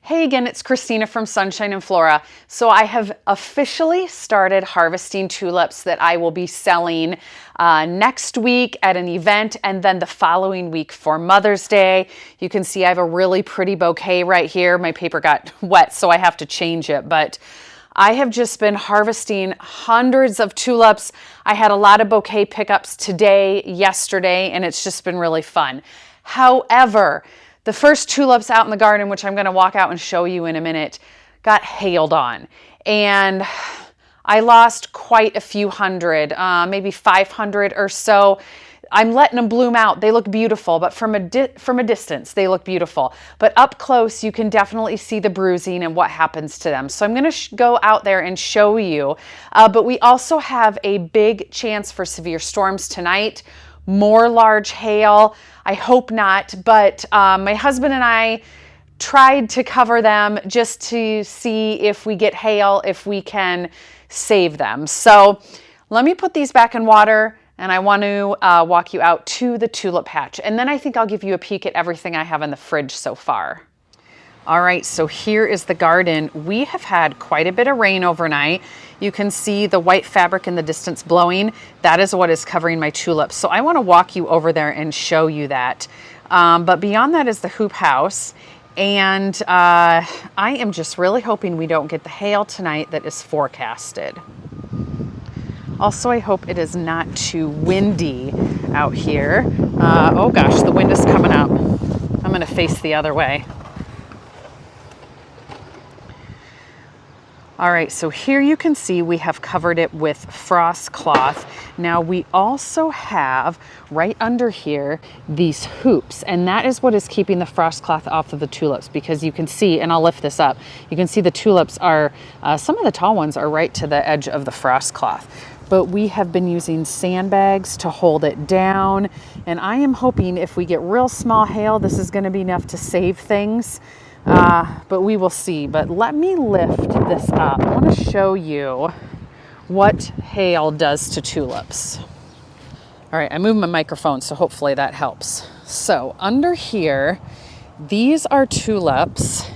Hey again, it's Christina from Sunshine and Flora. So I have officially started harvesting tulips that I will be selling next week at an event and then the following week for Mother's Day. You can see I have a really pretty bouquet right here. My paper got wet, so I have to change it, but I have just been harvesting hundreds of tulips. I had a lot of bouquet pickups today, yesterday, and it's just been really fun. However, the first tulips out in the garden, which I'm going to walk out and show you in a minute, got hailed on. And I lost quite a few hundred, maybe 500 or so. I'm letting them bloom out. They look beautiful, but from a distance, they look beautiful. But up close, you can definitely see the bruising and what happens to them. So I'm going to go out there and show you. But we also have a big chance for severe storms tonight. More large hail. I hope not, but my husband and I tried to cover them just to see if we get hail, if we can save them. So let me put these back in water, and I want to walk you out to the tulip patch. And then I think I'll give you a peek at everything I have in the fridge so far. All right, so here is the garden. We have had quite a bit of rain overnight. You can see the white fabric in the distance blowing. That is what is covering my tulips. So I want to walk you over there and show you that. But beyond that is the hoop house. And I am just really hoping we don't get the hail tonight that is forecasted. Also, I hope it is not too windy out here. Oh gosh, the wind is coming up. I'm going to face the other way. All right, so here you can see we have covered it with frost cloth. Now we also have right under here these hoops, and that is what is keeping the frost cloth off of the tulips, because you can see, and I'll lift this up, you can see the tulips are, some of the tall ones are right to the edge of the frost cloth. But we have been using sandbags to hold it down, and I am hoping if we get real small hail, this is gonna be enough to save things. But we will see. But let me lift this up. I want to show you what hail does to tulips. All right, I moved my microphone, so hopefully that helps. So under here, these are tulips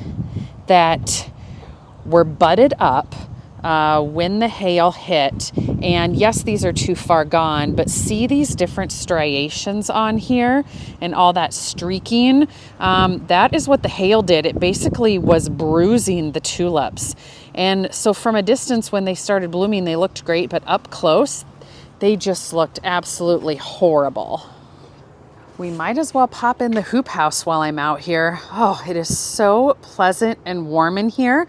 that were budded up when the hail hit. And yes, these are too far gone, but see these different striations on here and all that streaking? That is what the hail did. It basically was bruising the tulips. And so from a distance when they started blooming, they looked great, but up close, they just looked absolutely horrible. We might as well pop in the hoop house while I'm out here. Oh, it is so pleasant and warm in here.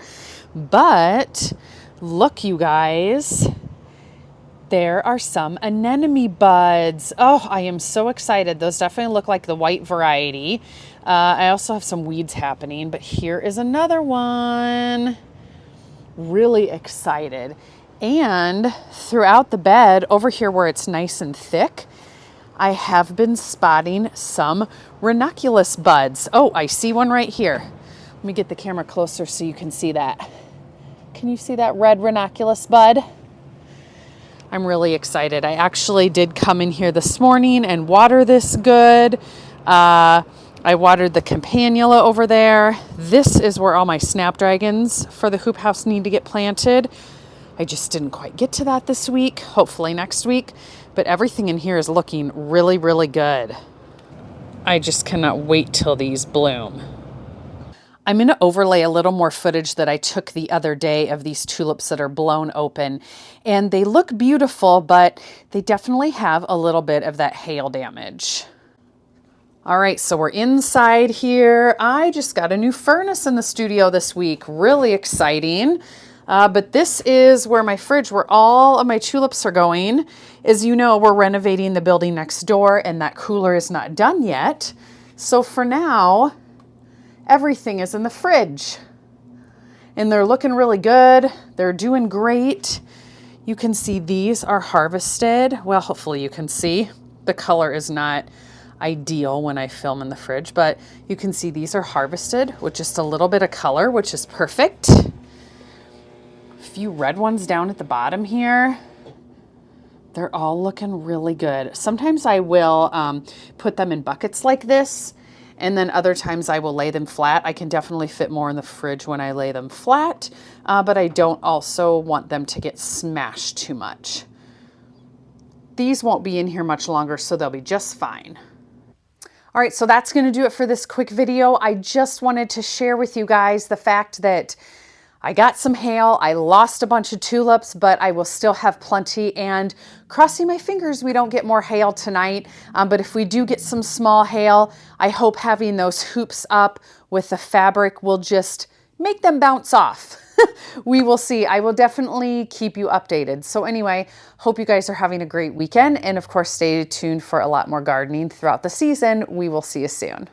But look, you guys, there are some anemone buds. Oh, I am so excited. Those definitely look like the white variety. I also have some weeds happening, but here is another one. Really excited. And throughout the bed, over here where it's nice and thick, I have been spotting some ranunculus buds. Oh, I see one right here. Let me get the camera closer so you can see that. Can you see that red ranunculus bud? I'm really excited. I actually did come in here this morning and water this good. I watered the campanula over there. This is where all my snapdragons for the hoop house need to get planted. I just didn't quite get to that this week, hopefully next week, but everything in here is looking really, really good. I just cannot wait till these bloom. I'm going to overlay a little more footage that I took the other day of these tulips that are blown open. And they look beautiful, but they definitely have a little bit of that hail damage. All right, so we're inside here. I just got a new furnace in the studio this week. Really exciting. But this is where my fridge, where all of my tulips are going. As you know, we're renovating the building next door, and that cooler is not done yet. So for now, everything is in the fridge, and they're looking really good. They're doing great. You can see these are harvested. Well, hopefully you can see. The color is not ideal when I film in the fridge, but you can see these are harvested with just a little bit of color, which is perfect. A few red ones down at the bottom here. They're all looking really good. Sometimes I will put them in buckets like this And then other times I will lay them flat. I can definitely fit more in the fridge when I lay them flat, but I don't also want them to get smashed too much. These won't be in here much longer, so they'll be just fine. All right, so that's going to do it for this quick video. I just wanted to share with you guys the fact that I got some hail, I lost a bunch of tulips, but I will still have plenty, and crossing my fingers we don't get more hail tonight. But if we do get some small hail, I hope having those hoops up with the fabric will just make them bounce off. We will see. I will definitely keep you updated. So anyway, hope you guys are having a great weekend, and of course stay tuned for a lot more gardening throughout the season. We will see you soon.